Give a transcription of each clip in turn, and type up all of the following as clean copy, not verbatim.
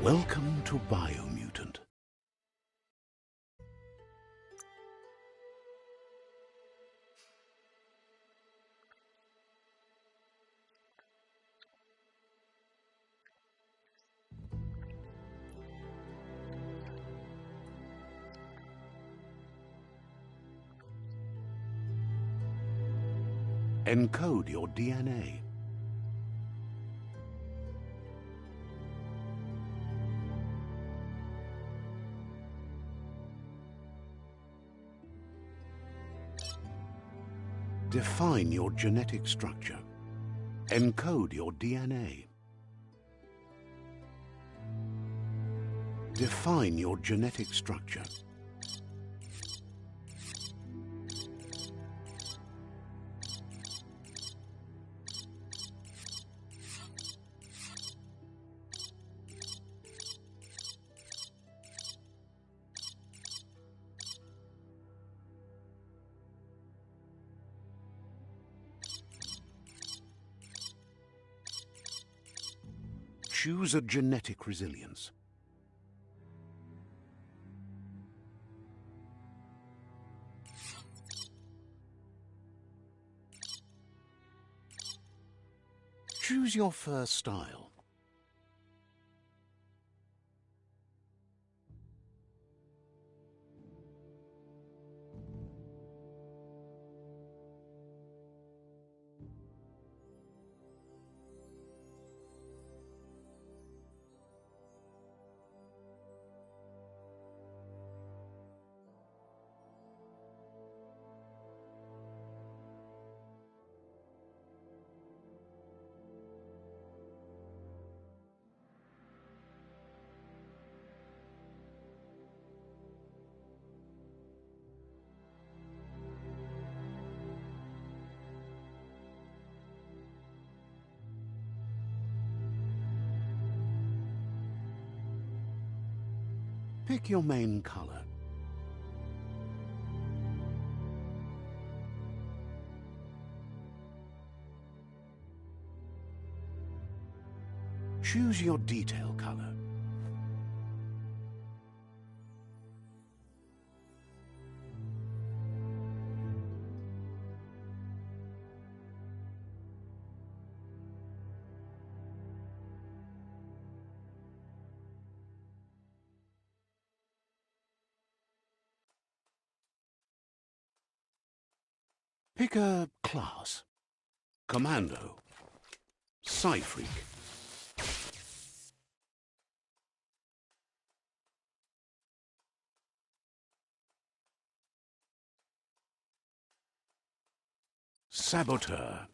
Welcome to Biomutant. Encode your DNA. Define your genetic structure. Encode your DNA. Define your genetic structure. Choose a genetic resilience. Choose your first style. Pick your main color. Choose your detail color. Pick a class. Commando. Psy-Freak. Saboteur.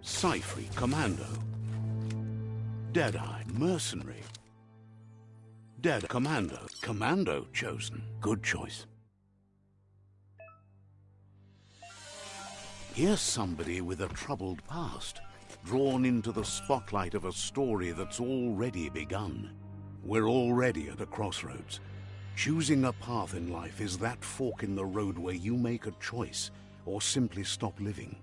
Cyphery, Commando. Deadeye, Mercenary. Dead Commando. Commando chosen. Good choice. Here's somebody with a troubled past, drawn into the spotlight of a story that's already begun. We're already at a crossroads. Choosing a path in life is that fork in the road where you make a choice or simply stop living.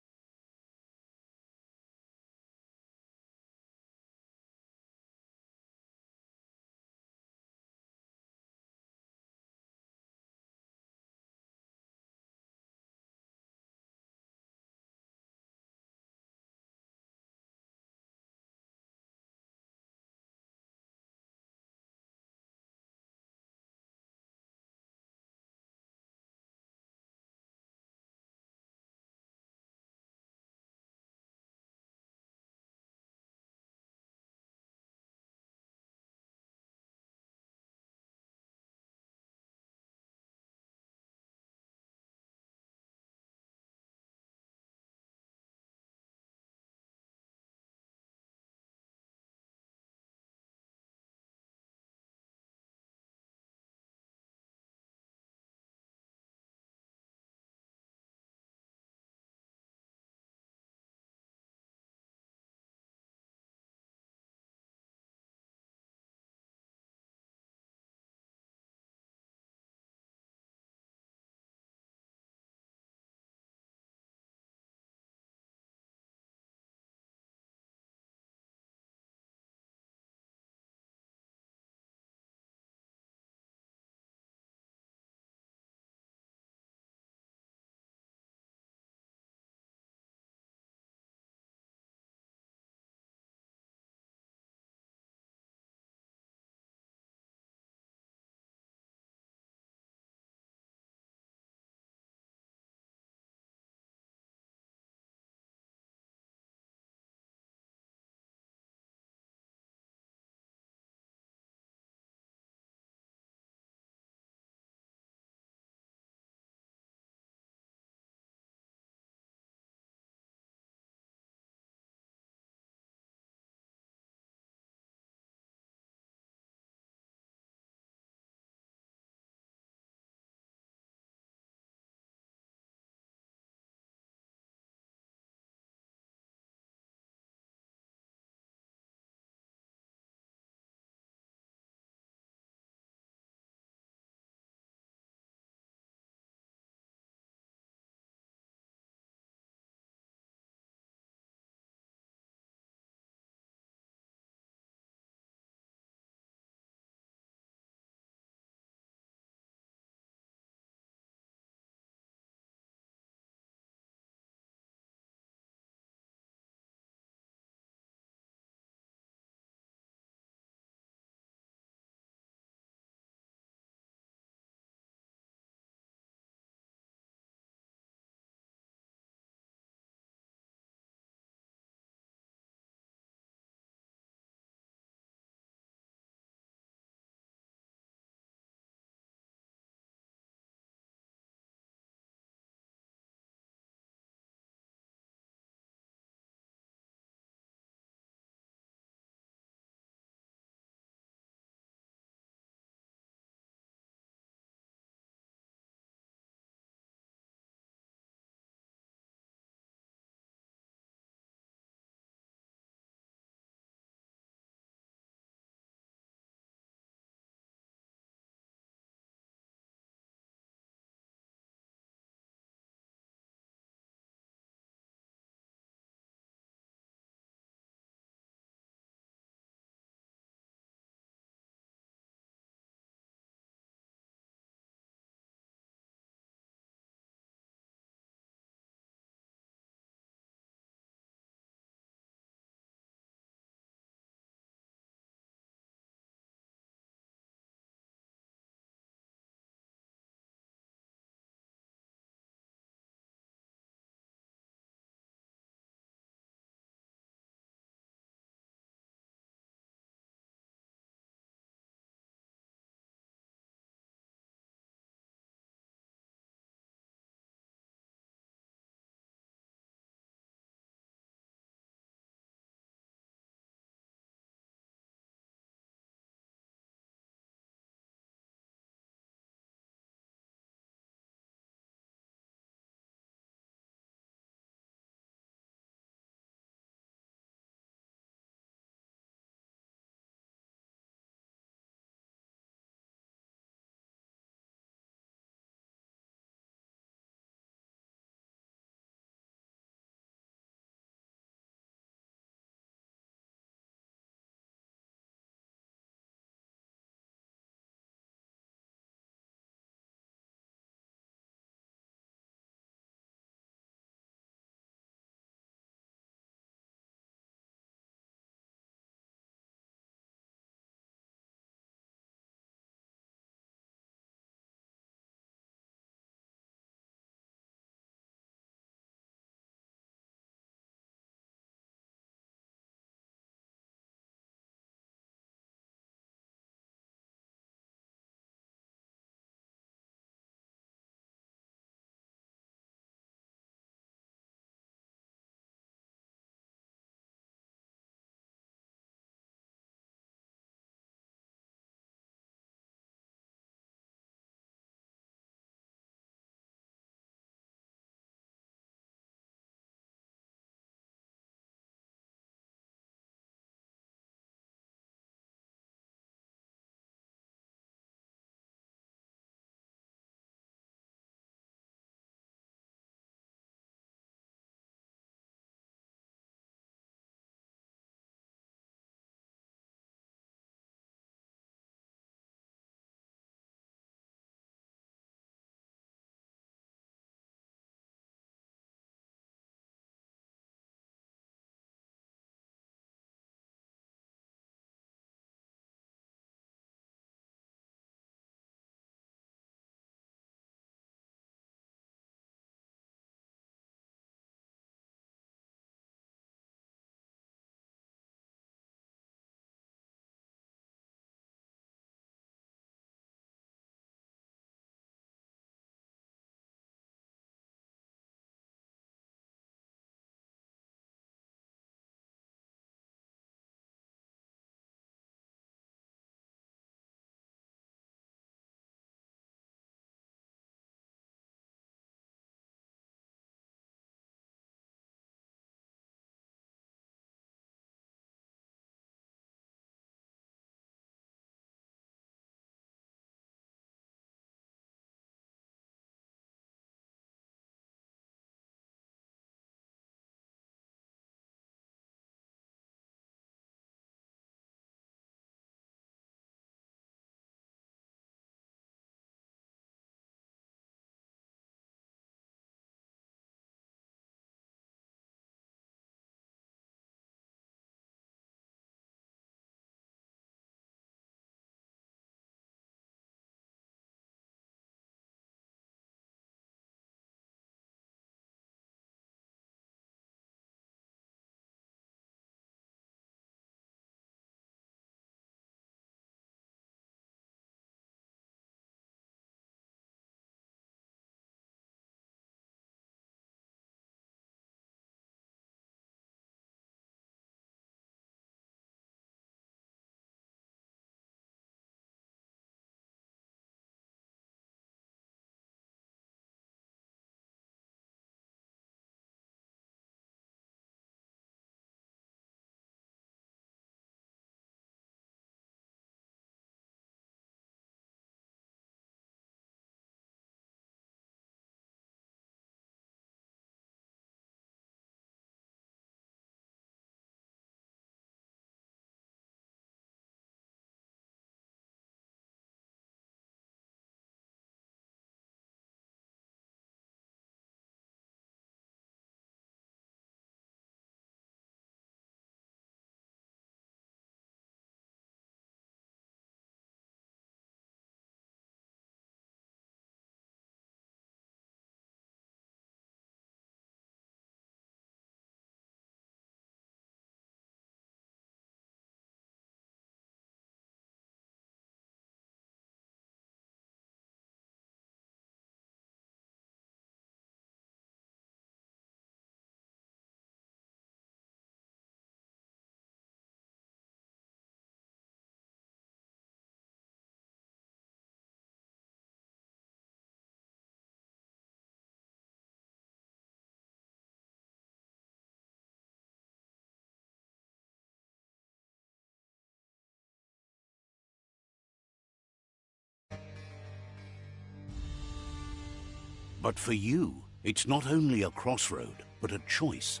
But for you, it's not only a crossroad, but a choice.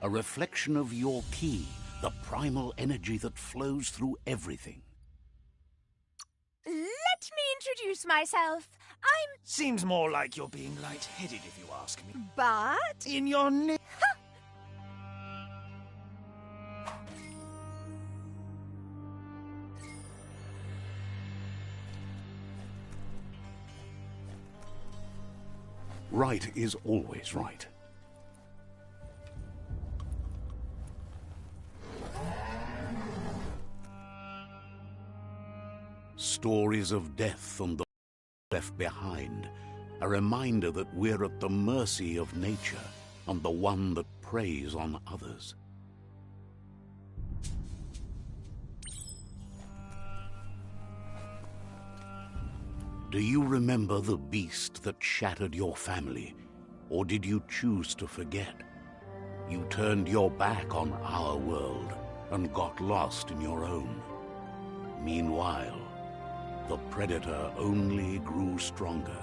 A reflection of your key, the primal energy that flows through everything. Let me introduce myself. I'm... Seems more like you're being lightheaded, if you ask me. But... In your Right is always right. Stories of death and the left behind, a reminder that we're at the mercy of nature and the one that preys on others. Do you remember the beast that shattered your family, or did you choose to forget? You turned your back on our world and got lost in your own. Meanwhile, the predator only grew stronger.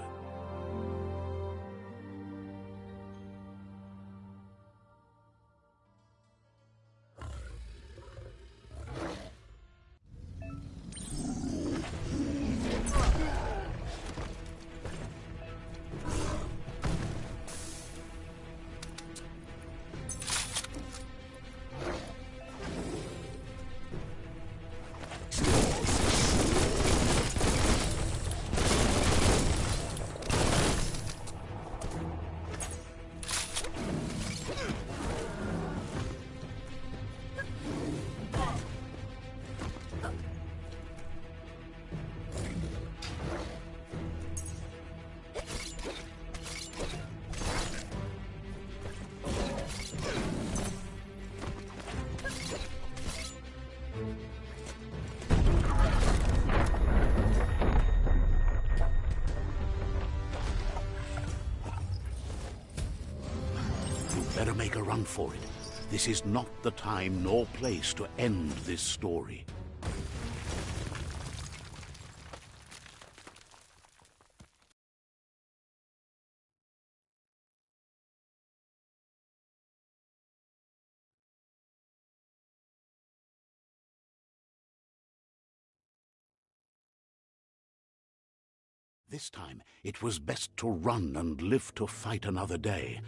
Better make a run for it. This is not the time nor place to end this story. This time, it was best to run and live to fight another day.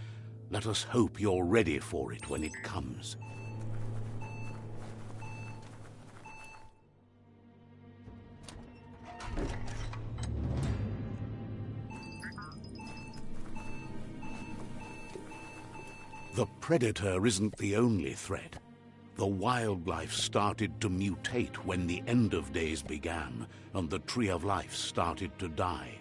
Let us hope you're ready for it when it comes. The predator isn't the only threat. The wildlife started to mutate when the end of days began, and the tree of life started to die.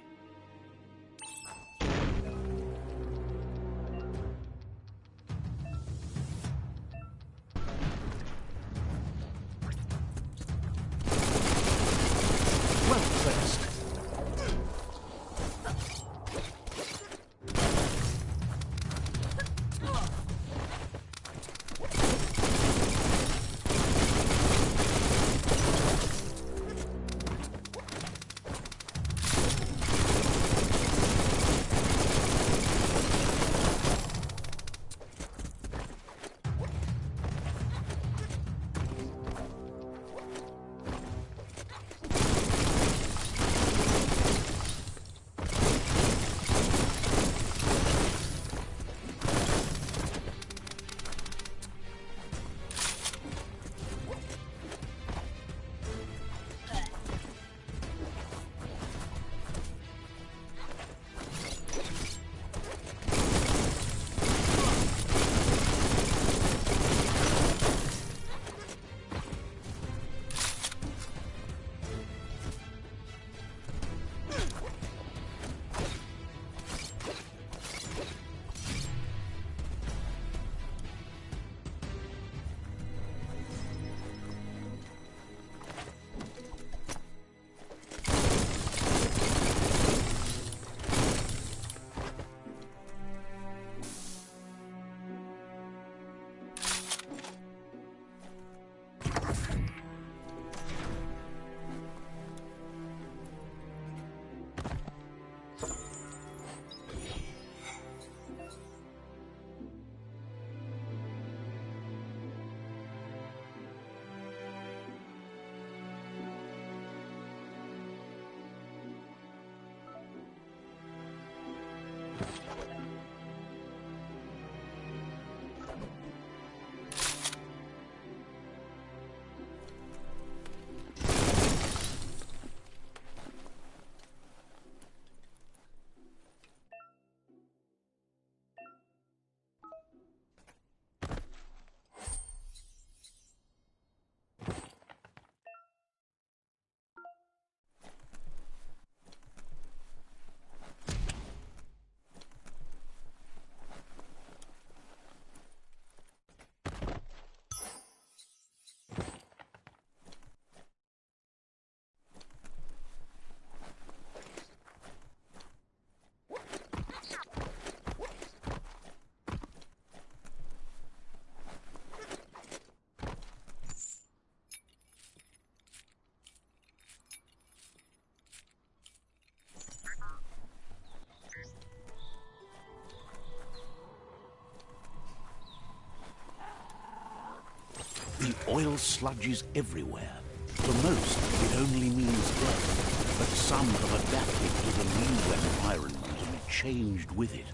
The oil sludges everywhere. For most, it only means death, but some have adapted to the new environment and changed with it.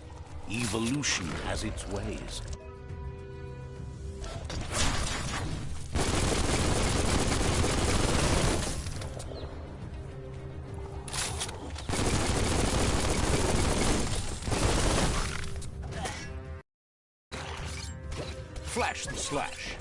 Evolution has its ways. Flash the slash.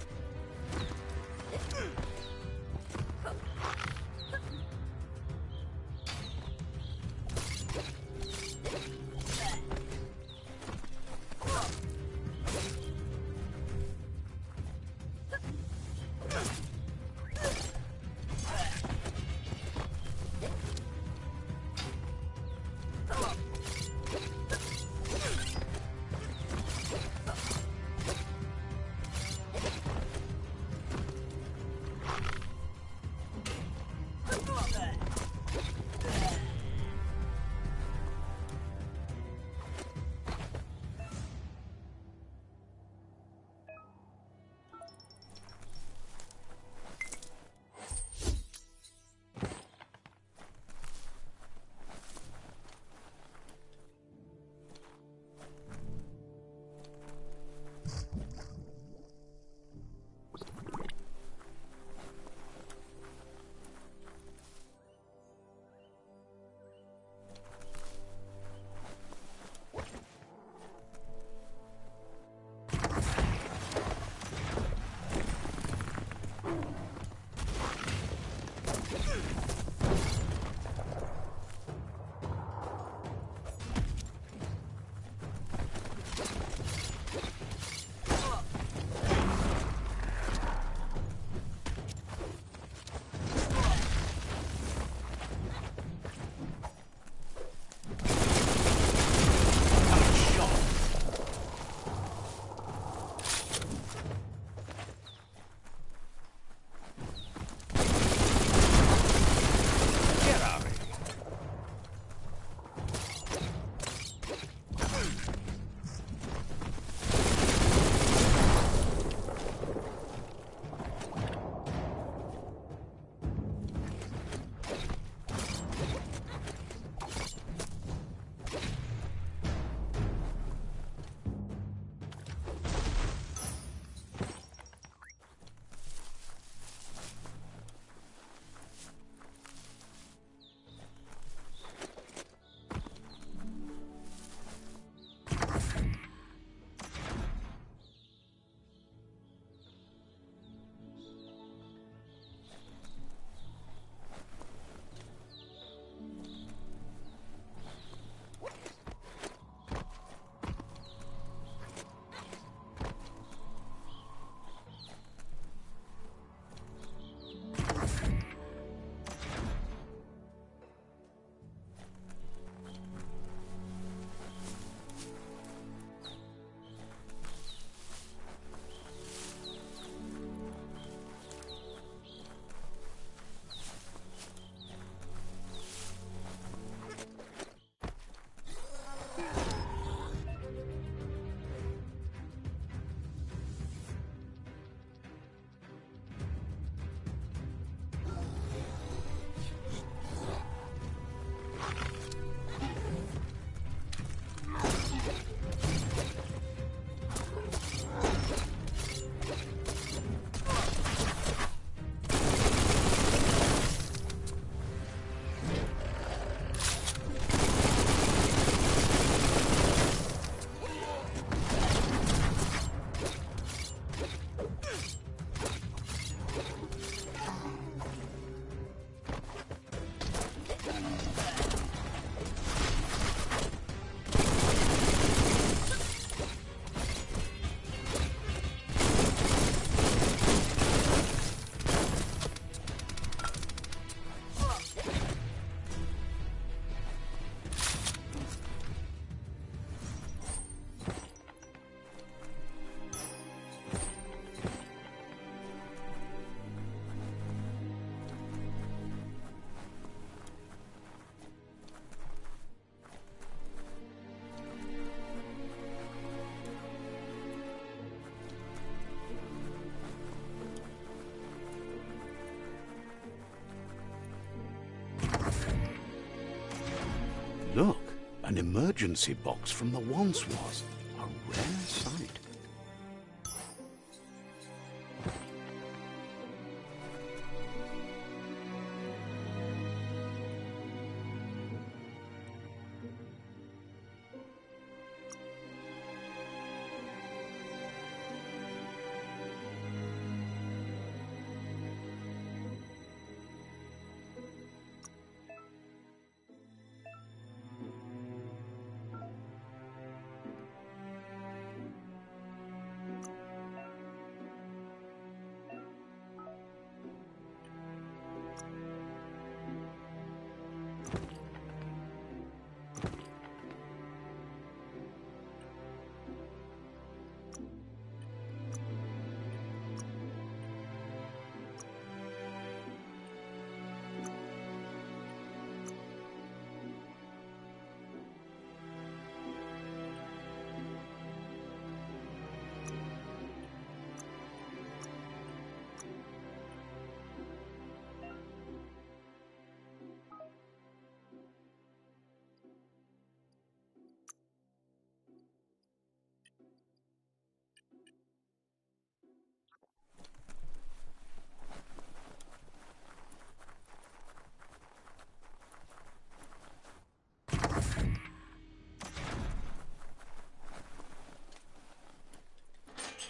An emergency box from the once was. A rare sight.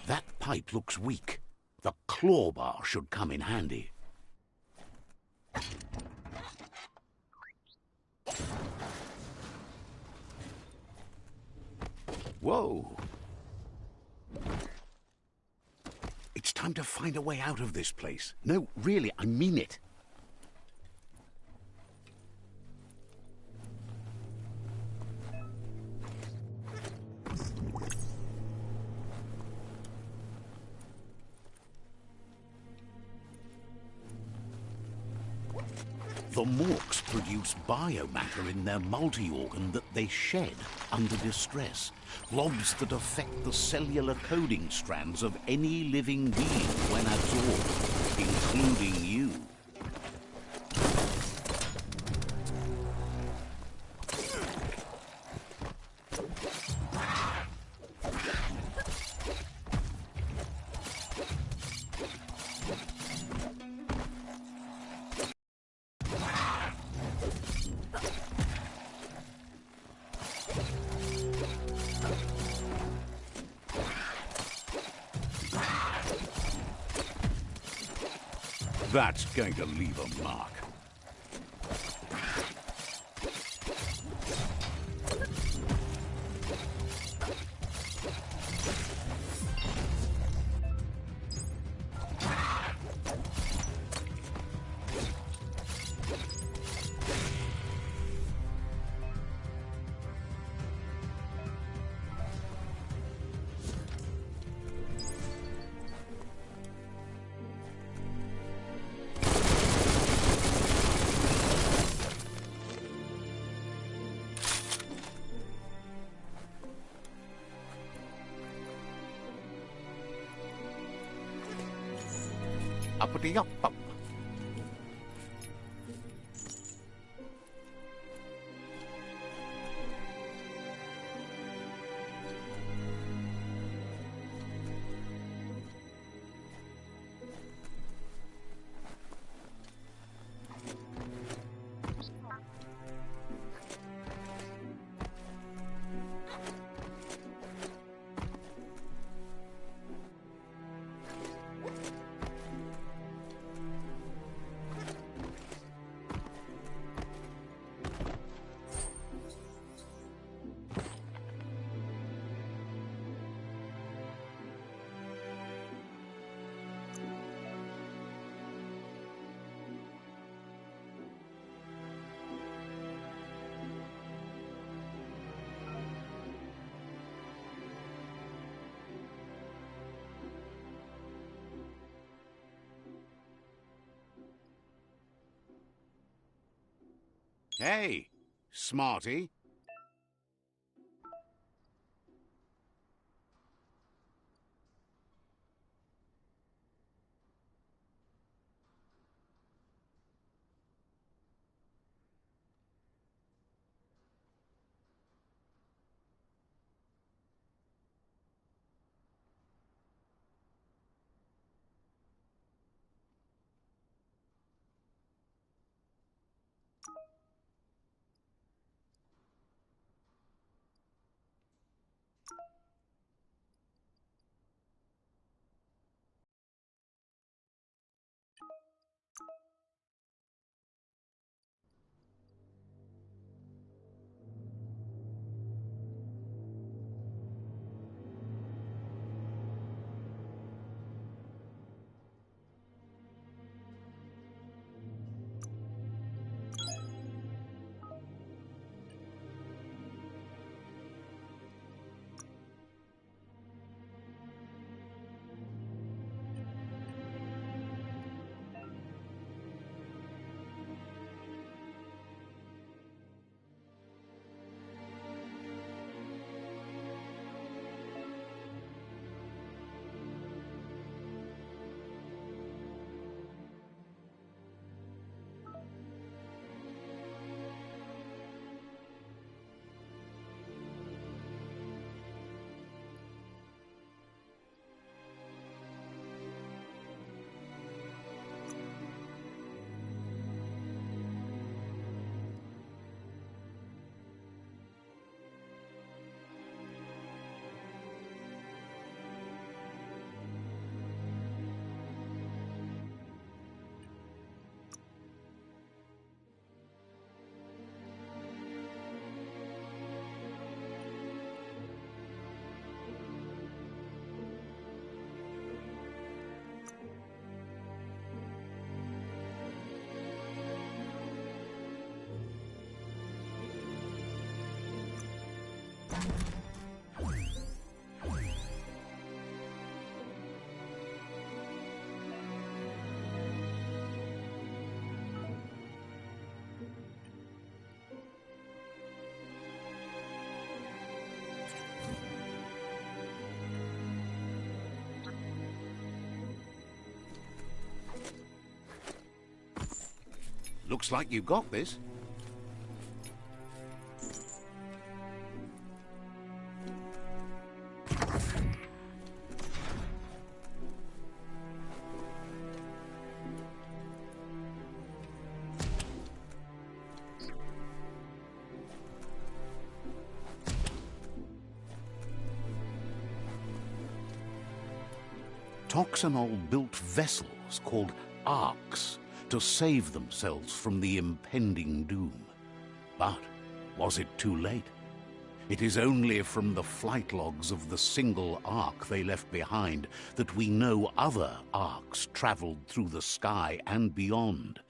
That pipe looks weak. The claw bar should come in handy. Whoa! It's time to find a way out of this place. No, really, I mean it. The morks produce biomatter in their multi-organ that they shed under distress. Blobs that affect the cellular coding strands of any living being when absorbed, including you. That's going to leave a mark. Uppity up up. Hey, smarty. Looks like you got this. Toxanol built vessels called arks to save themselves from the impending doom. But was it too late? It is only from the flight logs of the single ark they left behind that we know other arks traveled through the sky and beyond.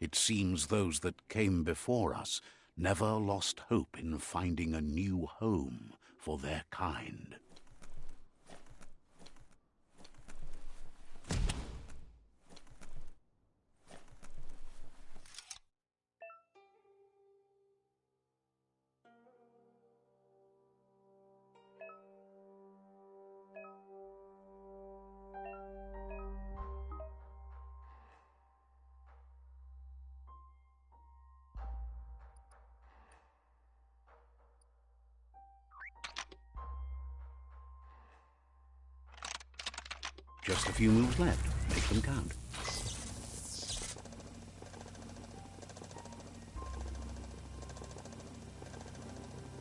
It seems those that came before us never lost hope in finding a new home for their kind. Just a few moves left. Make them count.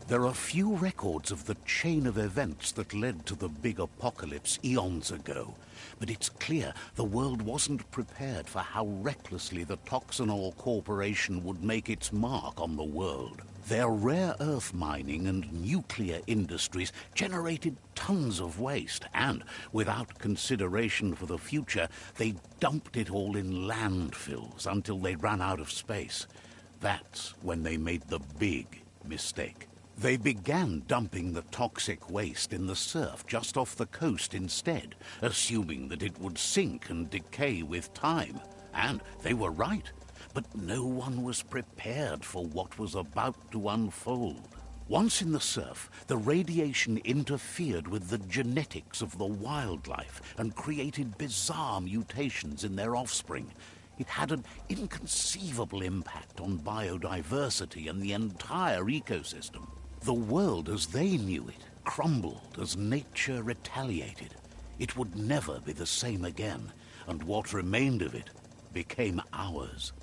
There are few records of the chain of events that led to the big apocalypse eons ago, but it's clear the world wasn't prepared for how recklessly the Toxanol Corporation would make its mark on the world. Their rare earth mining and nuclear industries generated tons of waste, and, without consideration for the future, they dumped it all in landfills until they ran out of space. That's when they made the big mistake. They began dumping the toxic waste in the surf just off the coast instead, assuming that it would sink and decay with time. And they were right. But no one was prepared for what was about to unfold. Once in the surf, the radiation interfered with the genetics of the wildlife and created bizarre mutations in their offspring. It had an inconceivable impact on biodiversity and the entire ecosystem. The world as they knew it crumbled as nature retaliated. It would never be the same again, and what remained of it became ours.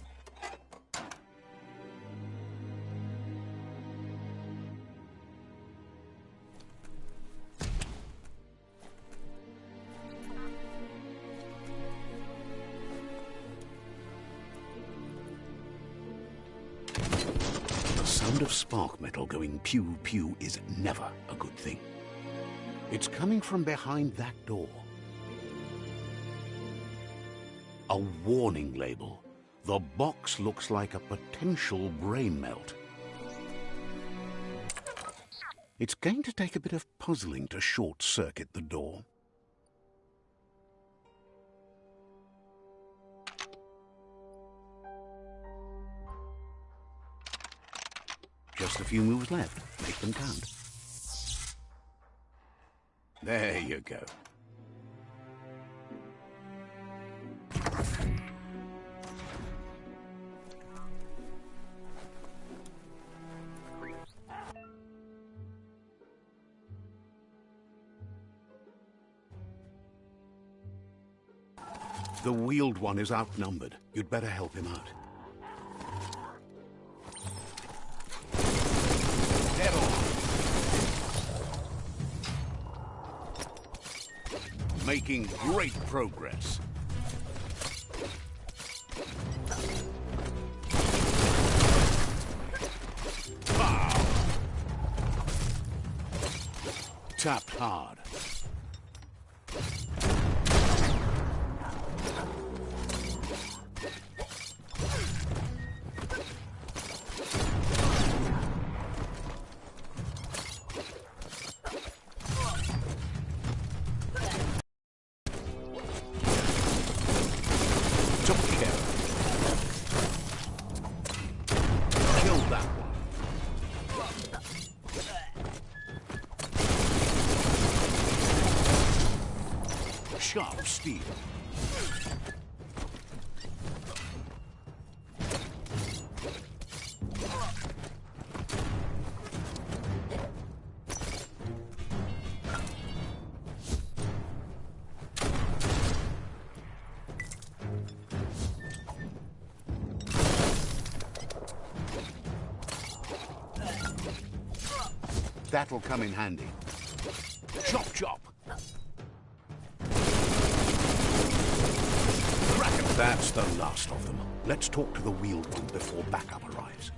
The sound of spark metal going pew-pew is never a good thing. It's coming from behind that door. A warning label. The box looks like a potential brain melt. It's going to take a bit of puzzling to short-circuit the door. Just a few moves left. Make them count. There you go. The wheeled one is outnumbered. You'd better help him out. Making great progress. Wow. Tapped hard. Sharp steel. That'll come in handy. Chop, chop! Crack 'em! That's the last of them. Let's talk to the wheeled one before backup arrives.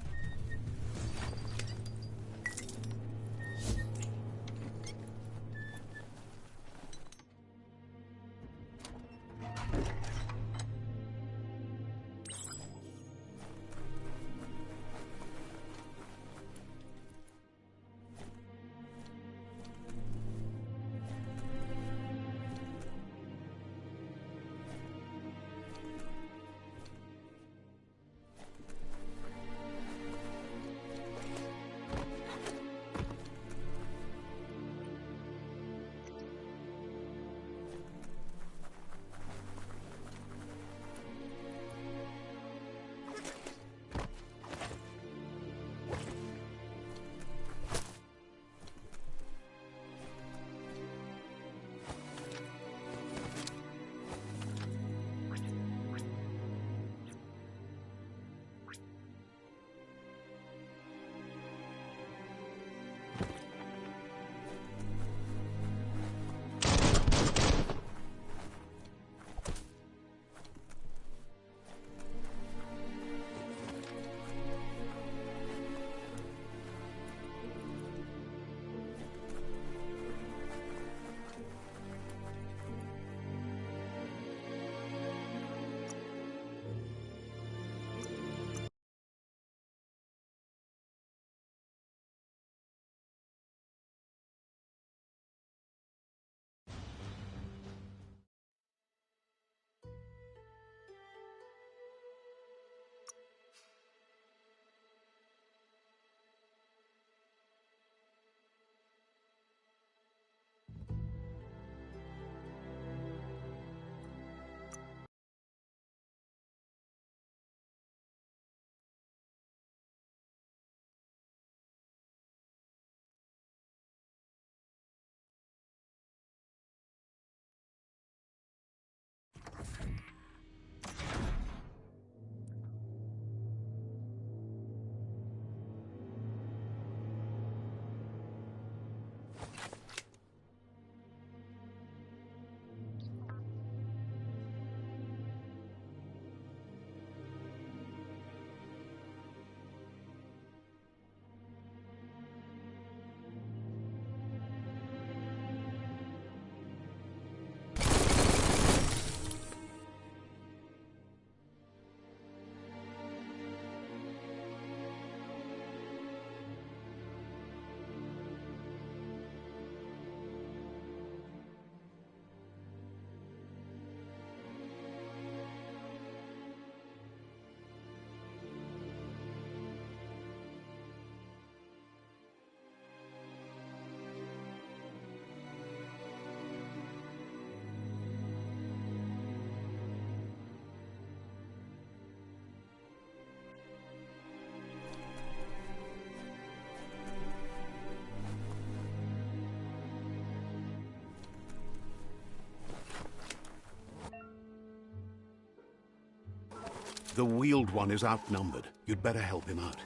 The wheeled one is outnumbered. You'd better help him out.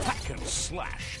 Hack and slash.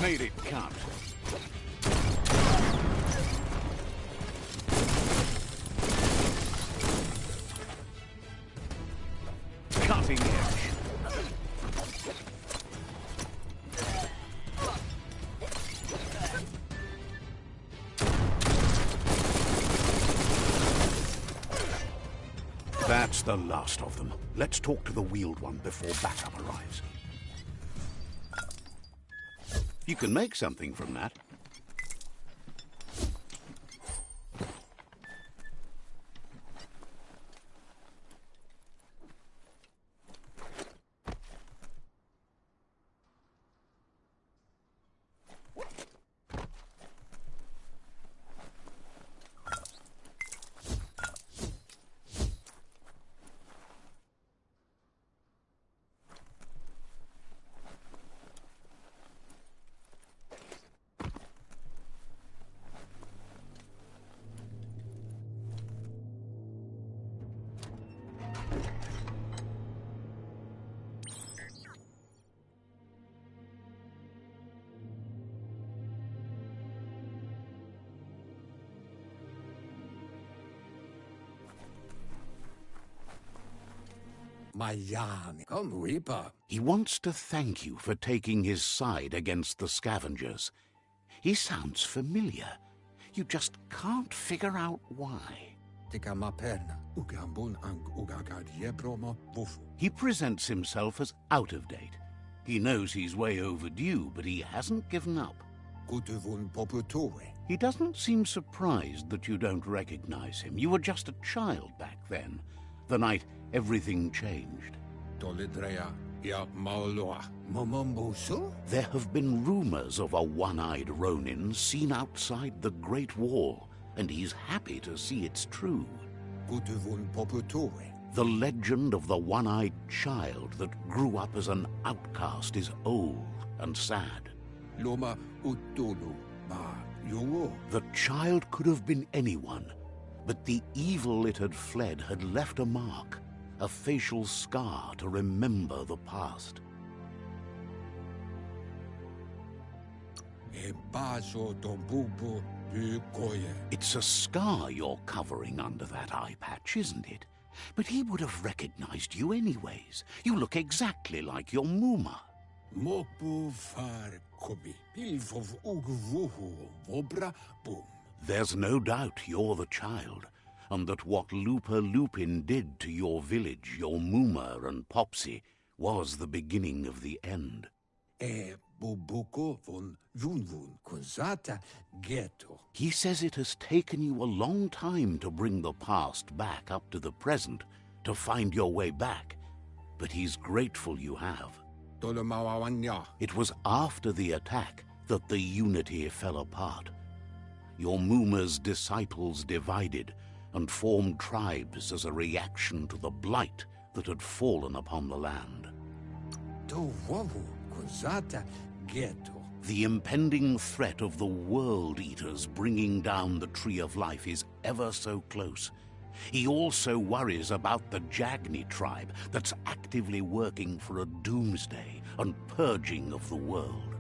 Made it count. Cutting edge. That's the last of them. Let's talk to the wheeled one before backup arrives. You can make something from that. He wants to thank you for taking his side against the scavengers. He sounds familiar. You just can't figure out why. He presents himself as out of date. He knows he's way overdue, but he hasn't given up. He doesn't seem surprised that you don't recognize him. You were just a child back then, the night everything changed. There have been rumors of a one-eyed Ronin seen outside the Great Wall, and he's happy to see it's true. The legend of the one-eyed child that grew up as an outcast is old and sad. The child could have been anyone, but the evil it had fled had left a mark, a facial scar to remember the past. It's a scar you're covering under that eye patch, isn't it? But he would have recognized you anyways. You look exactly like your Muma. There's no doubt you're the child, and that what LUPA-LUPIN did to your village, your Muma and Popsy, was the beginning of the end. He says it has taken you a long time to bring the past back up to the present, to find your way back, but he's grateful you have. It was after the attack that the unity fell apart. Your Muma's disciples divided and formed tribes as a reaction to the blight that had fallen upon the land. The impending threat of the World Eaters bringing down the Tree of Life is ever so close. He also worries about the Jagni tribe that's actively working for a doomsday and purging of the world.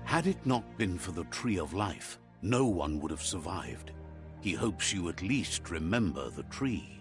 Had it not been for the Tree of Life, no one would have survived. He hopes you at least remember the tree.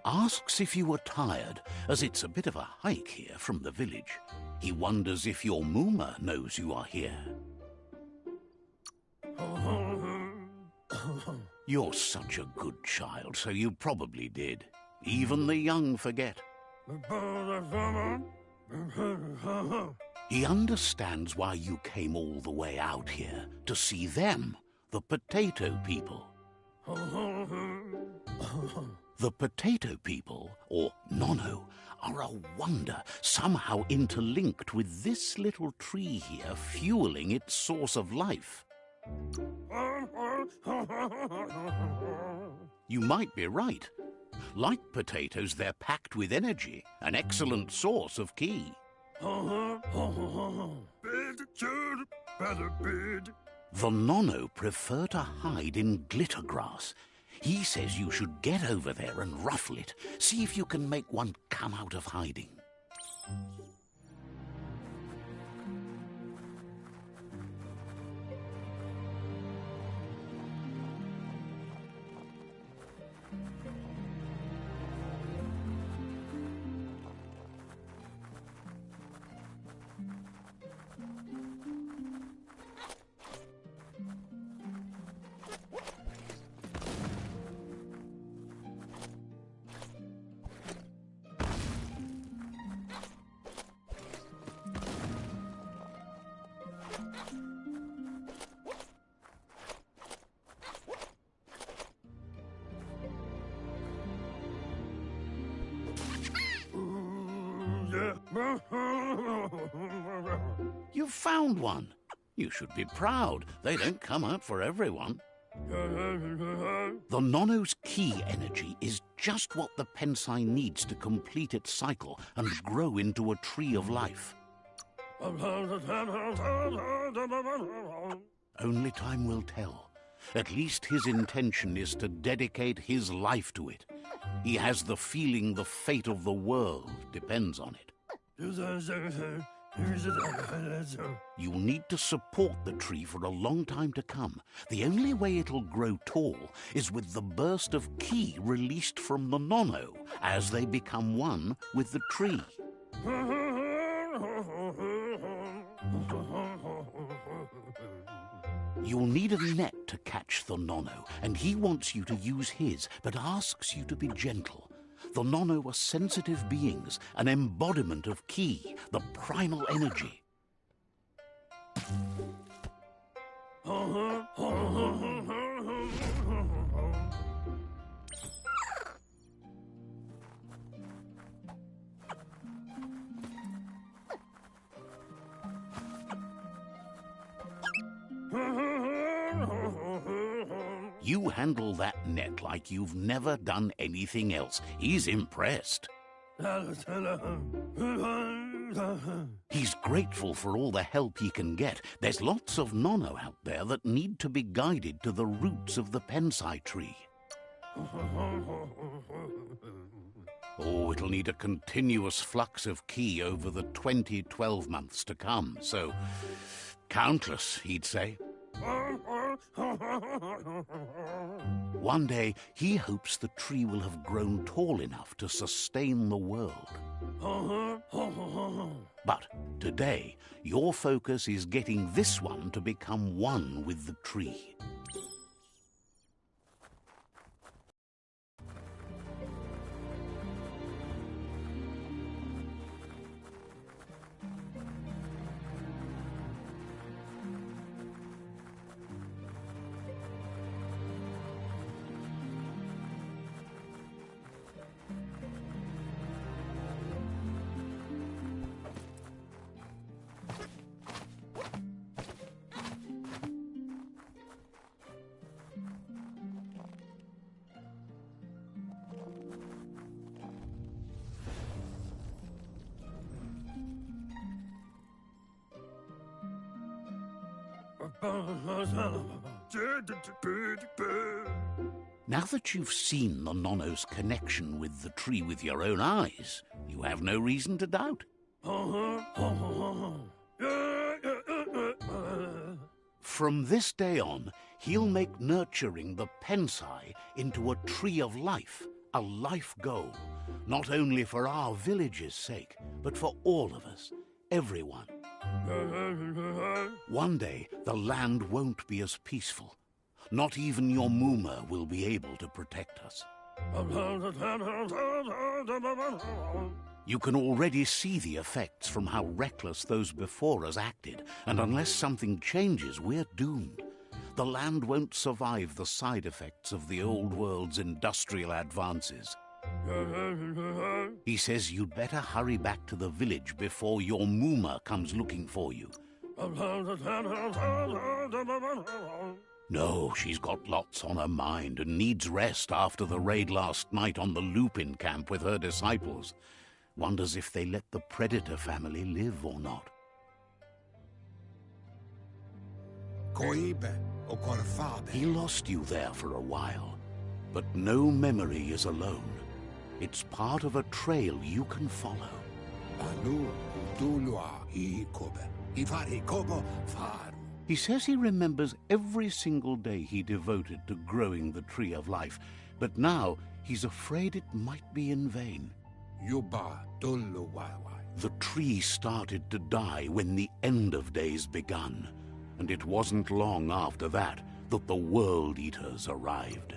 Asks if you were tired, as it's a bit of a hike here from the village. He wonders if your Muma knows you are here. You're such a good child, so you probably did. Even the young forget. He understands why you came all the way out here, to see them, the potato people. The potato people, or Nono, are a wonder, somehow interlinked with this little tree here, fueling its source of life. You might be right. Like potatoes, they're packed with energy, an excellent source of ki. The nono prefer to hide in glittergrass. He says you should get over there and ruffle it. See if you can make one come out of hiding. You've found one. You should be proud. They don't come out for everyone. The nono's ki energy is just what the pensai needs to complete its cycle and grow into a tree of life. Only time will tell. At least his intention is to dedicate his life to it. He has the feeling the fate of the world depends on it. You'll need to support the tree for a long time to come. The only way it'll grow tall is with the burst of ki released from the nono as they become one with the tree. You'll need a net to catch the nono, and he wants you to use his, but asks you to be gentle. The nono are sensitive beings, an embodiment of ki, the primal energy. You handle that net like you've never done anything else. He's impressed. He's grateful for all the help he can get. There's lots of nono out there that need to be guided to the roots of the pensai tree. Oh, it'll need a continuous flux of ki over the 12 months to come, so countless, he'd say. One day, he hopes the tree will have grown tall enough to sustain the world. But today, your focus is getting this one to become one with the tree. Now that you've seen the nono's connection with the tree with your own eyes, you have no reason to doubt. From this day on, he'll make nurturing the pensai into a tree of life, a life goal, not only for our village's sake, but for all of us, everyone. One day, the land won't be as peaceful. Not even your Muma will be able to protect us. You can already see the effects from how reckless those before us acted, and unless something changes, we're doomed. The land won't survive the side effects of the old world's industrial advances. He says you'd better hurry back to the village before your Muma comes looking for you. No, she's got lots on her mind and needs rest after the raid last night on the Lupin camp with her disciples. Wonders if they let the Predator family live or not. He lost you there for a while, but no memory is alone. It's part of a trail you can follow. He says he remembers every single day he devoted to growing the Tree of Life, but now he's afraid it might be in vain. The tree started to die when the end of days begun, and it wasn't long after that that the World Eaters arrived.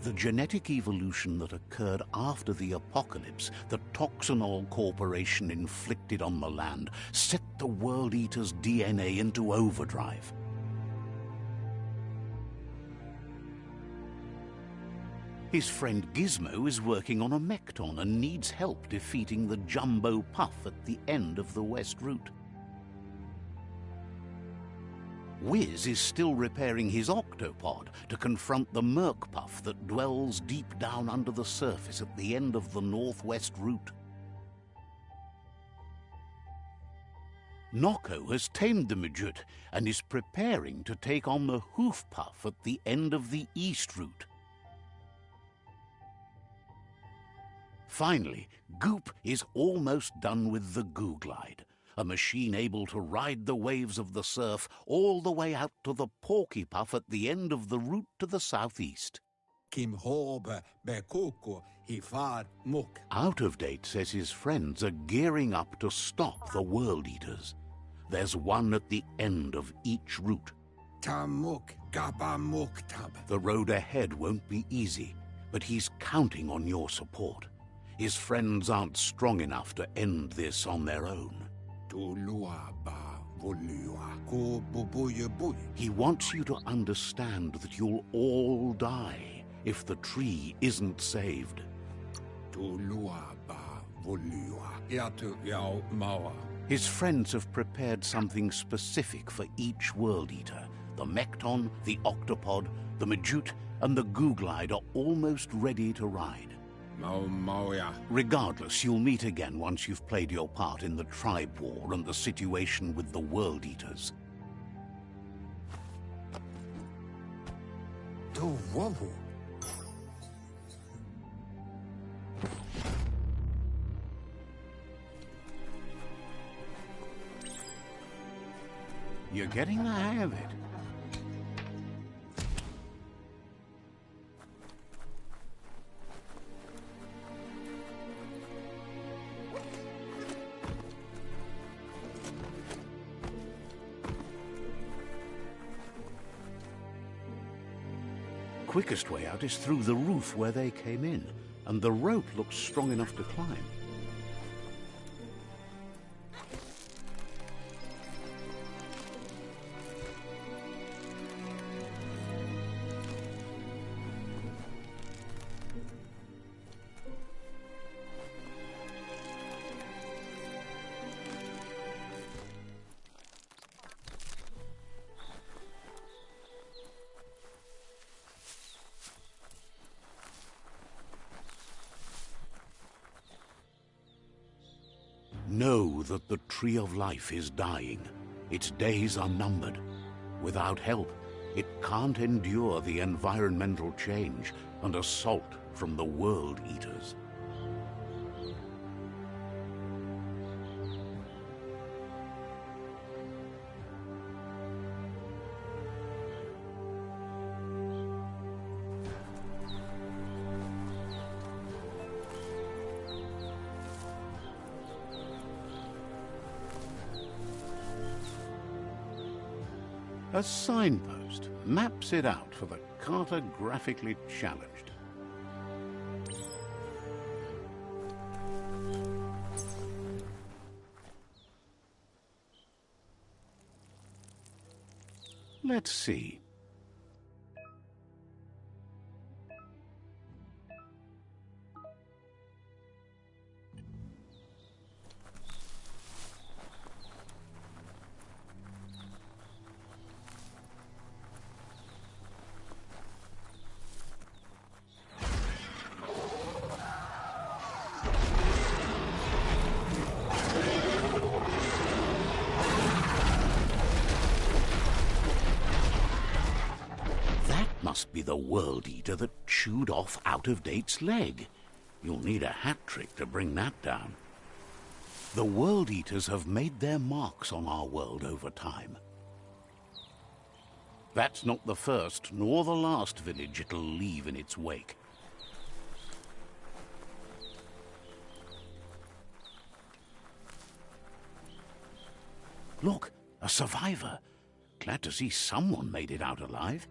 The genetic evolution that occurred after the apocalypse the Toxinol Corporation inflicted on the land set the World Eater's DNA into overdrive. His friend Gizmo is working on a Mekton and needs help defeating the Jumbo Puff at the end of the West Route. Wiz is still repairing his octopod to confront the Merc Puff that dwells deep down under the surface at the end of the Northwest Route. Nocco has tamed the Midget and is preparing to take on the Hoof Puff at the end of the East Route. Finally, Goop is almost done with the Goo Glide, a machine able to ride the waves of the surf all the way out to the Porky Puff at the end of the route to the southeast. Out of Date says his friends are gearing up to stop the World Eaters. There's one at the end of each route. The road ahead won't be easy, but he's counting on your support. His friends aren't strong enough to end this on their own. He wants you to understand that you'll all die if the tree isn't saved. His friends have prepared something specific for each World Eater. The Mekton, the Octopod, the Majute, and the Goo Glide are almost ready to ride. Regardless, you'll meet again once you've played your part in the tribe war and the situation with the World Eaters. You're getting the hang of it. Quickest way out is through the roof where they came in, and the rope looks strong enough to climb. Know that the Tree of Life is dying. Its days are numbered. Without help, it can't endure the environmental change and assault from the World Eaters. A signpost maps it out for the cartographically challenged. Let's see. Must be the World Eater that chewed off Out-of-Date's leg. You'll need a hat trick to bring that down. The World Eaters have made their marks on our world over time. That's not the first nor the last village it'll leave in its wake. Look, a survivor. Glad to see someone made it out alive.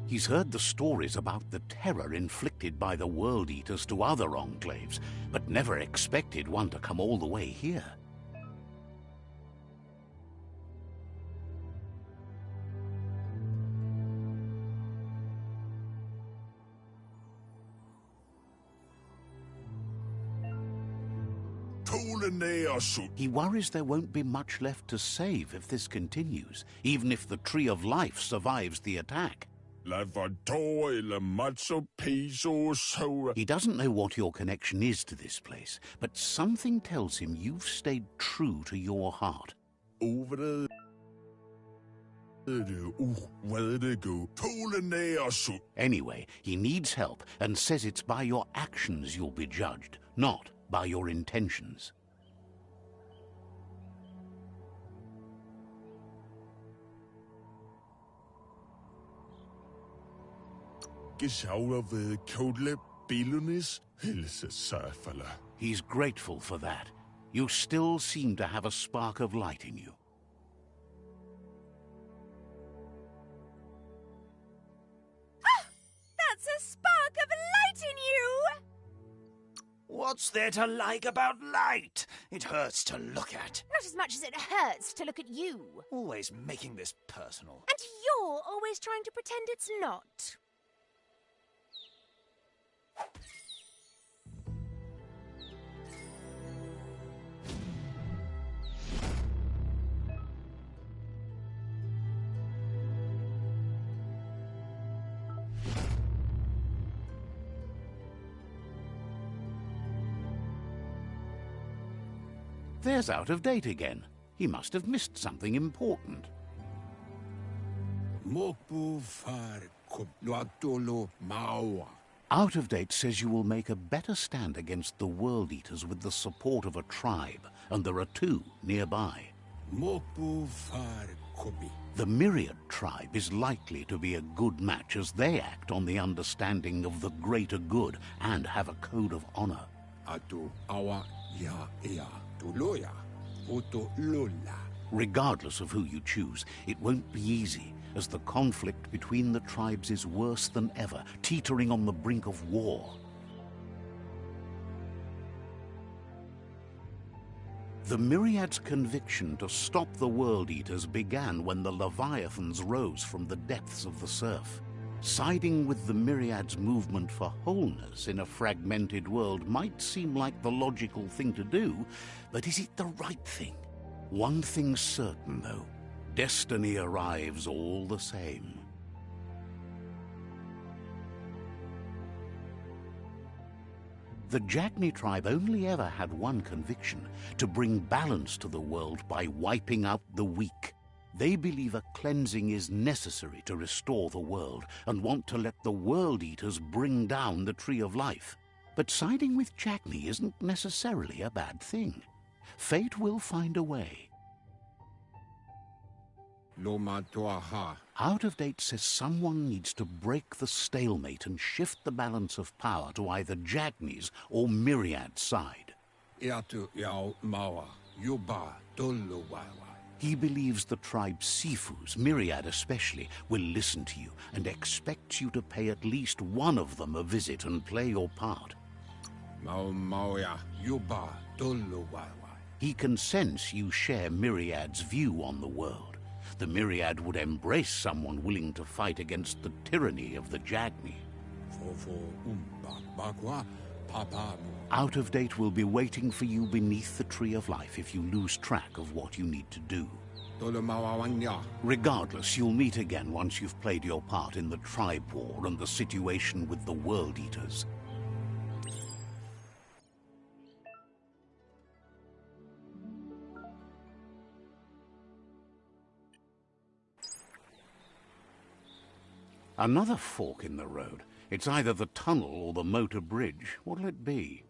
He's heard the stories about the terror inflicted by the World Eaters to other enclaves, but never expected one to come all the way here. He worries there won't be much left to save if this continues, even if the Tree of Life survives the attack. He doesn't know what your connection is to this place, but something tells him you've stayed true to your heart. Anyway, he needs help and says it's by your actions you'll be judged, not by your intentions. He's grateful for that. You still seem to have a spark of light in you. Ah! That's a spark of light in you! What's there to like about light? It hurts to look at. Not as much as it hurts to look at you. Always making this personal. And you're always trying to pretend it's not. There's Out-of-Date again. He must have missed something important. Out-of-Date says you will make a better stand against the World Eaters with the support of a tribe, and there are two nearby. The Myriad tribe is likely to be a good match as they act on the understanding of the greater good and have a code of honor. Regardless of who you choose, it won't be easy, as the conflict between the tribes is worse than ever, teetering on the brink of war. The Myriad's conviction to stop the World Eaters began when the Leviathans rose from the depths of the surf. Siding with the Myriad's movement for wholeness in a fragmented world might seem like the logical thing to do, but is it the right thing? One thing's certain, though. Destiny arrives all the same. The Jagni tribe only ever had one conviction: to bring balance to the world by wiping out the weak. They believe a cleansing is necessary to restore the world and want to let the World Eaters bring down the Tree of Life. But siding with Jagni isn't necessarily a bad thing. Fate will find a way. Out-of-Date says someone needs to break the stalemate and shift the balance of power to either Jagni's or Myriad's side. He believes the tribe Sifus, Myriad especially, will listen to you and expects you to pay at least one of them a visit and play your part. He can sense you share Myriad's view on the world. The Myriad would embrace someone willing to fight against the tyranny of the Jagni. Out-of-Date will be waiting for you beneath the Tree of Life if you lose track of what you need to do. Regardless, you'll meet again once you've played your part in the tribe war and the situation with the World Eaters. Another fork in the road. It's either the tunnel or the motor bridge. What'll it be?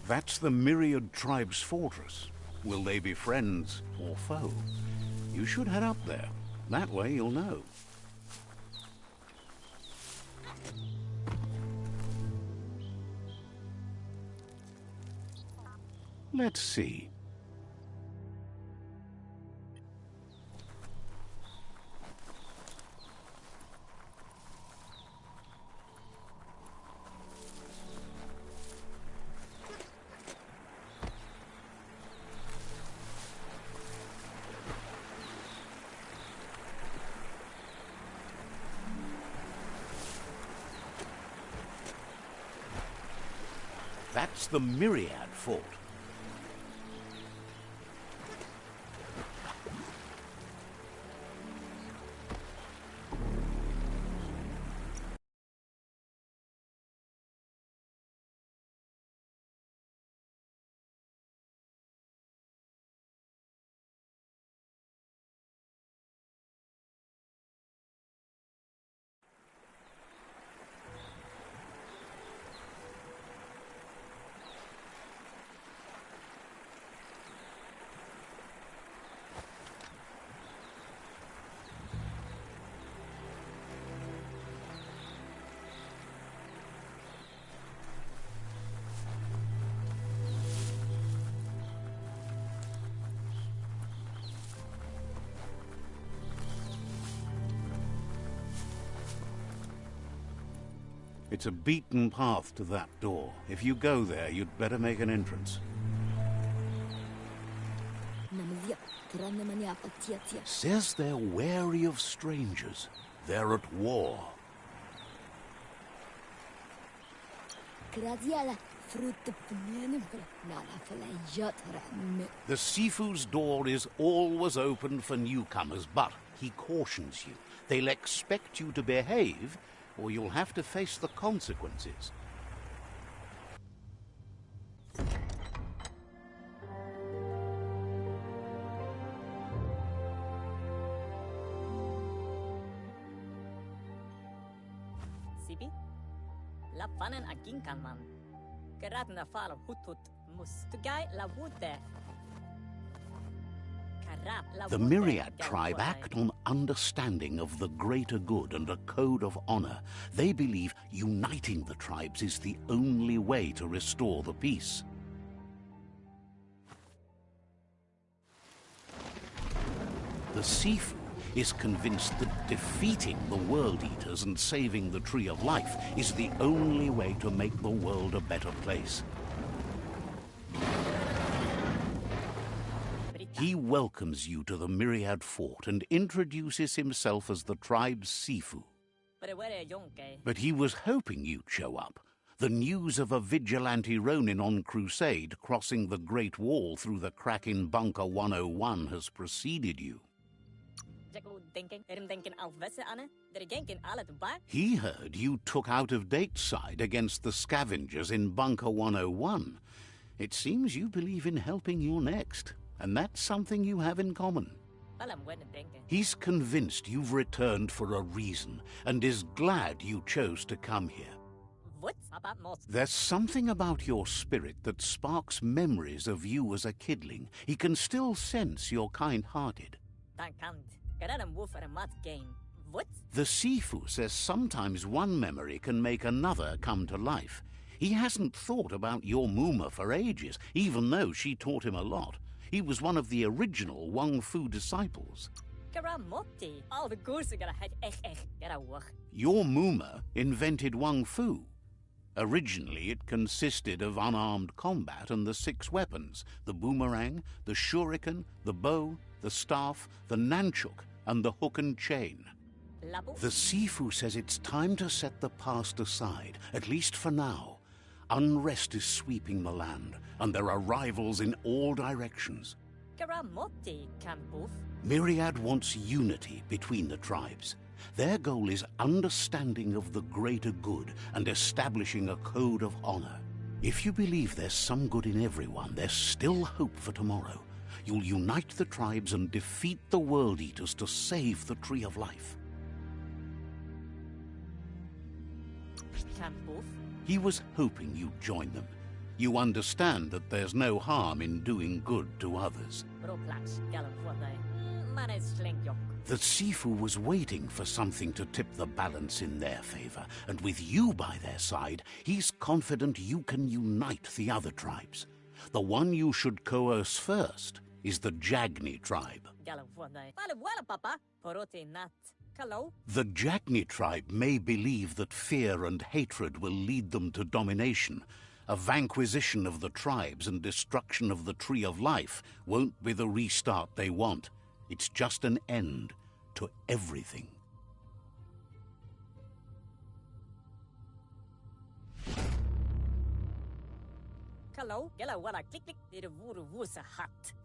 That's the Myriad Tribe's fortress. Will they be friends or foe? You should head up there. That way you'll know. Let's see. That's the Myriad Fort. It's a beaten path to that door. If you go there, you'd better make an entrance. Says they're wary of strangers. They're at war. The Sifu's door is always open for newcomers, but he cautions you. They'll expect you to behave, or you'll have to face the consequences. Sibi? La panen agin kan man. Gerat na fal hutut mustugai la wute. The Myriad tribe act on understanding of the greater good and a code of honor. They believe uniting the tribes is the only way to restore the peace. The Sifu is convinced that defeating the World Eaters and saving the Tree of Life is the only way to make the world a better place. He welcomes you to the Myriad Fort and introduces himself as the tribe's Sifu. But he was hoping you'd show up. The news of a vigilante Ronin on crusade crossing the Great Wall through the crack in Bunker 101 has preceded you. He heard you took out-of-date side against the scavengers in Bunker 101. It seems you believe in helping your next. And that's something you have in common. He's convinced you've returned for a reason and is glad you chose to come here. There's something about your spirit that sparks memories of you as a kidling. He can still sense you're kind-hearted. The Sifu says sometimes one memory can make another come to life. He hasn't thought about your Muma for ages, even though she taught him a lot. He was one of the original Wang Fu disciples. Your Muma invented Wang Fu. Originally, it consisted of unarmed combat and the 6 weapons: the boomerang, the shuriken, the bow, the staff, the nunchuk, and the hook and chain. The Sifu says it's time to set the past aside, at least for now. Unrest is sweeping the land, and there are rivals in all directions. Myriad wants unity between the tribes. Their goal is understanding of the greater good and establishing a code of honor. If you believe there's some good in everyone, there's still hope for tomorrow. You'll unite the tribes and defeat the World Eaters to save the Tree of Life. He was hoping you'd join them. You understand that there's no harm in doing good to others. The Sifu was waiting for something to tip the balance in their favor, and with you by their side, he's confident you can unite the other tribes. The one you should coerce first is the Jagni tribe. The Jagni tribe may believe that fear and hatred will lead them to domination. A vanquisition of the tribes and destruction of the Tree of Life won't be the restart they want. It's just an end to everything.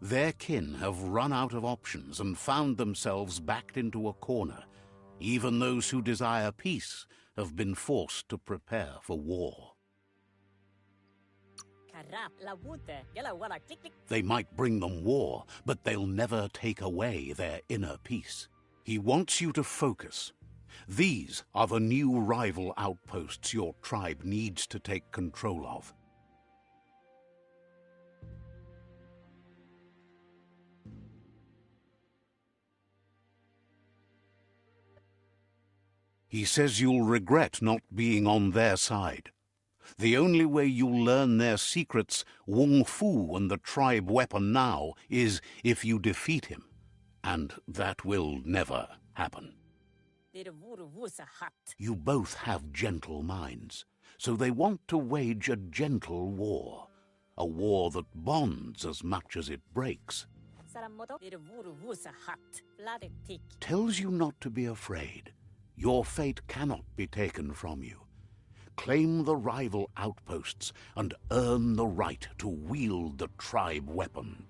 Their kin have run out of options and found themselves backed into a corner. Even those who desire peace have been forced to prepare for war. They might bring them war, but they'll never take away their inner peace. He wants you to focus. These are the new rival outposts your tribe needs to take control of. He says you'll regret not being on their side. The only way you'll learn their secrets, Wung Fu and the tribe weapon now, is if you defeat him. And that will never happen. You both have gentle minds, so they want to wage a gentle war. A war that bonds as much as it breaks. Tells you not to be afraid. Your fate cannot be taken from you. Claim the rival outposts and earn the right to wield the tribe weapon.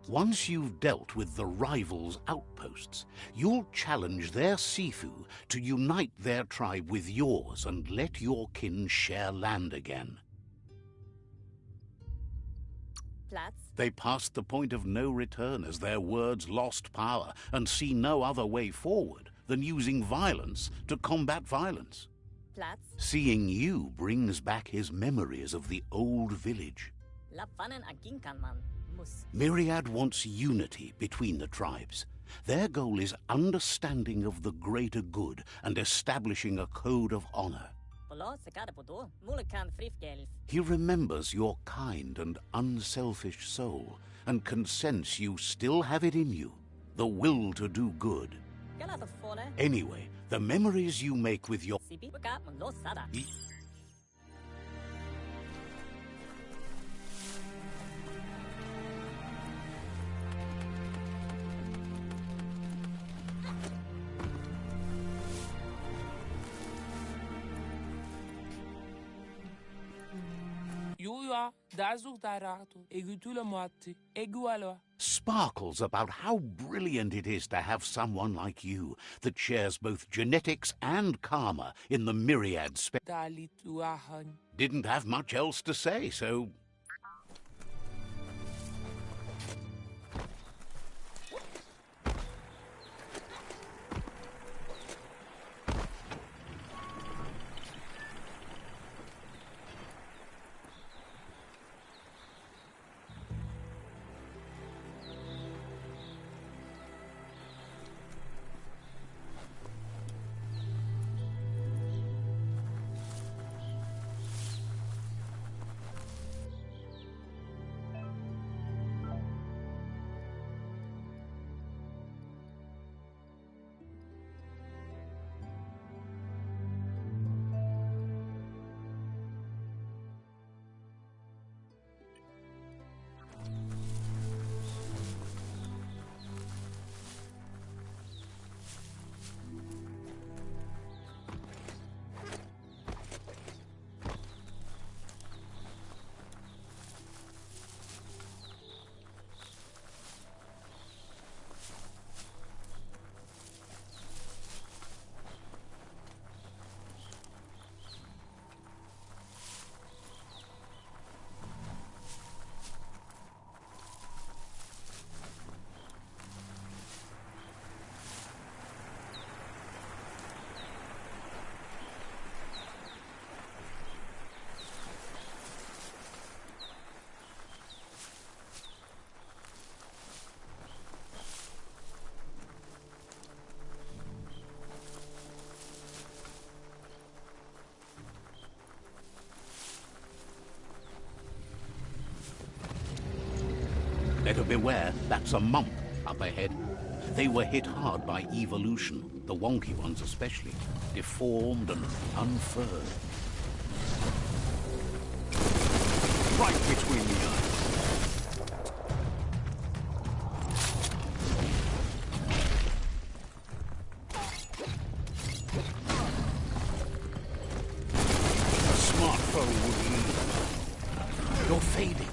Once you've dealt with the rivals' outposts, you'll challenge their Sifu to unite their tribe with yours and let your kin share land again. They passed the point of no return as their words lost power and see no other way forward than using violence to combat violence. Seeing you brings back his memories of the old village. Myriad wants unity between the tribes. Their goal is understanding of the greater good and establishing a code of honor. He remembers your kind and unselfish soul and can sense you still have it in you, the will to do good. Anyway, the memories you make with your... Sparkles about how brilliant it is to have someone like you that shares both genetics and karma in the myriad Didn't have much else to say, so... Better beware, that's a mump up ahead. They were hit hard by evolution, the wonky ones especially, deformed and unfurred. Right between the eyes. A smart foe would lead. You're fading.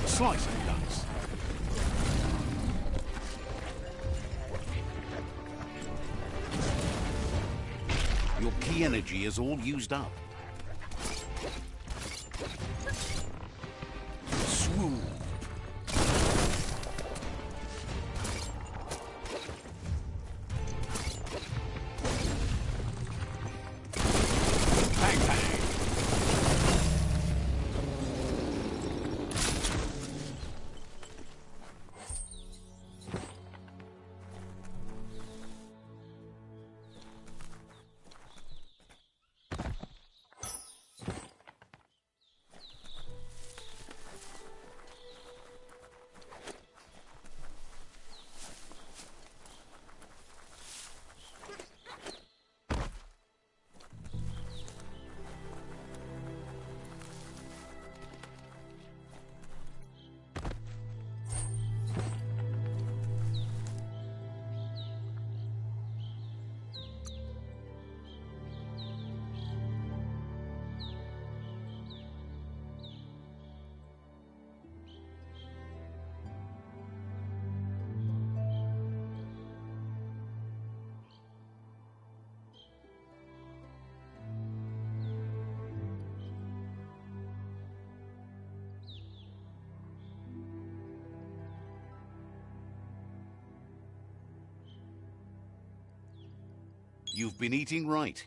Slice and dice. Your key energy is all used up. Swoop. Bang, bang. You've been eating right.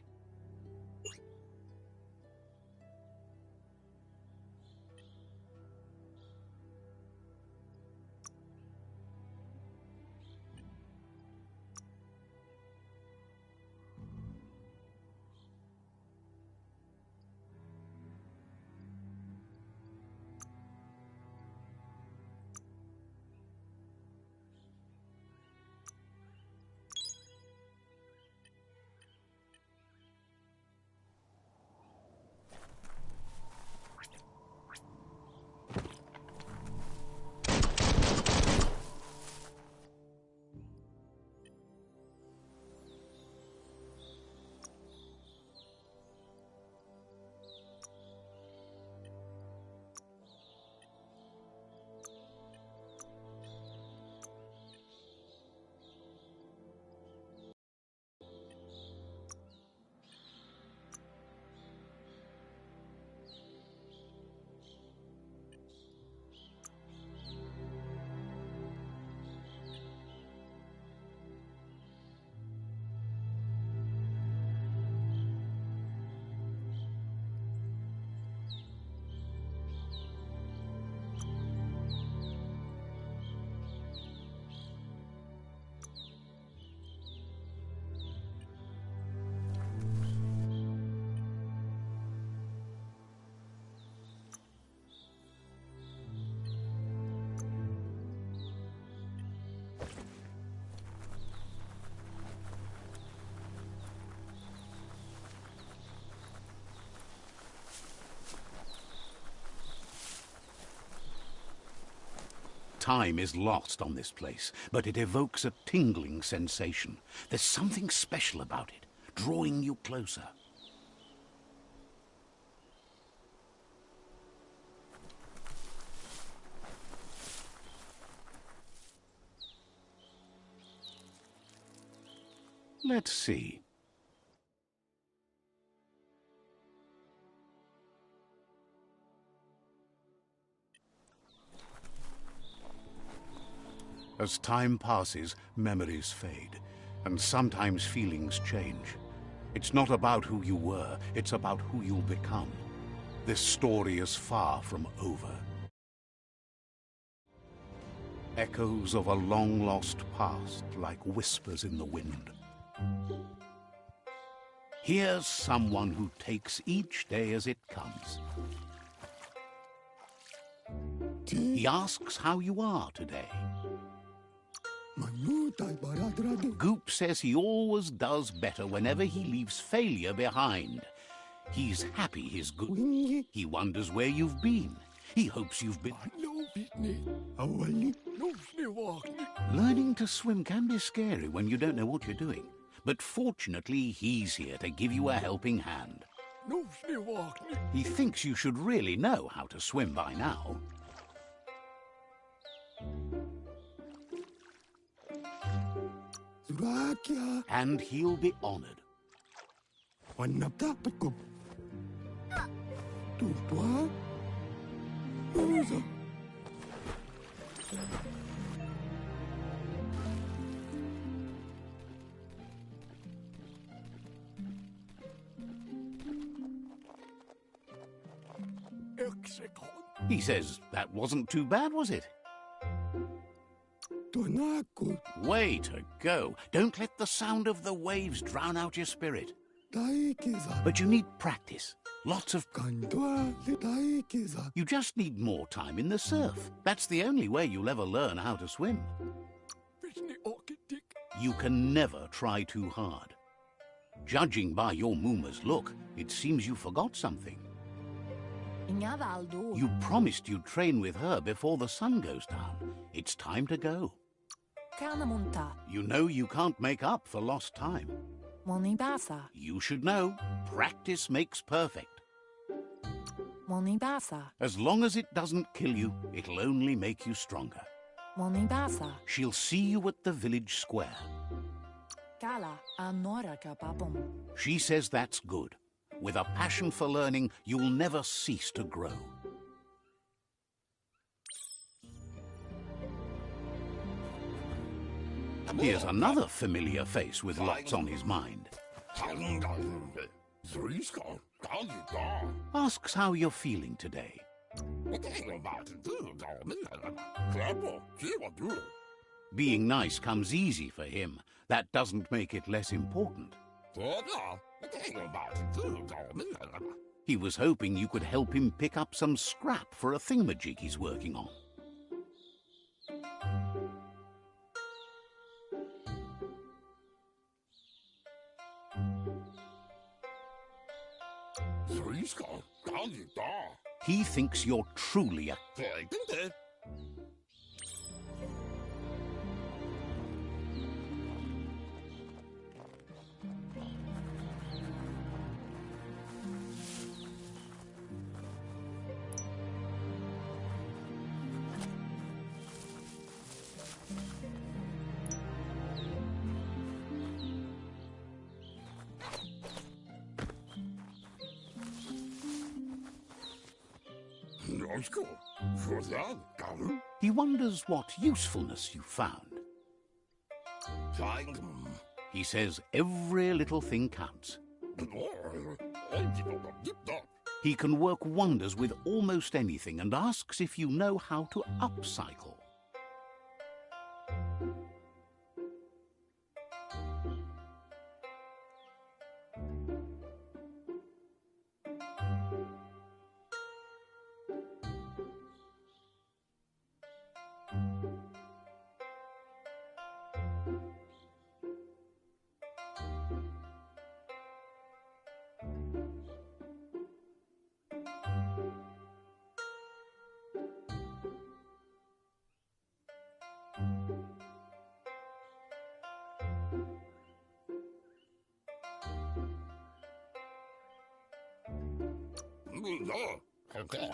Time is lost on this place, but it evokes a tingling sensation. There's something special about it, drawing you closer. Let's see. As time passes, memories fade, and sometimes feelings change. It's not about who you were, it's about who you'll become. This story is far from over. Echoes of a long-lost past, like whispers in the wind. Here's someone who takes each day as it comes. He asks how you are today. Goop says he always does better whenever he leaves failure behind. He's happy he's good. He wonders where you've been. He hopes you've been... Learning to swim can be scary when you don't know what you're doing. But fortunately, he's here to give you a helping hand. He thinks you should really know how to swim by now. And he'll be honored. He says, that wasn't too bad, was it? Way to go. Don't let the sound of the waves drown out your spirit. But you need practice. Lots of... You just need more time in the surf. That's the only way you'll ever learn how to swim. You can never try too hard. Judging by your Muma's look, it seems you forgot something. You promised you'd train with her before the sun goes down. It's time to go. You know you can't make up for lost time. You should know, practice makes perfect. As long as it doesn't kill you, it'll only make you stronger. She'll see you at the village square. She says that's good. With a passion for learning, you'll never cease to grow. Here's another familiar face with lots on his mind. Asks how you're feeling today. Being nice comes easy for him. That doesn't make it less important. He was hoping you could help him pick up some scrap for a thingamajig he's working on. He thinks you're truly a... He wonders what usefulness you found. He says every little thing counts. He can work wonders with almost anything and asks if you know how to upcycle. Okay.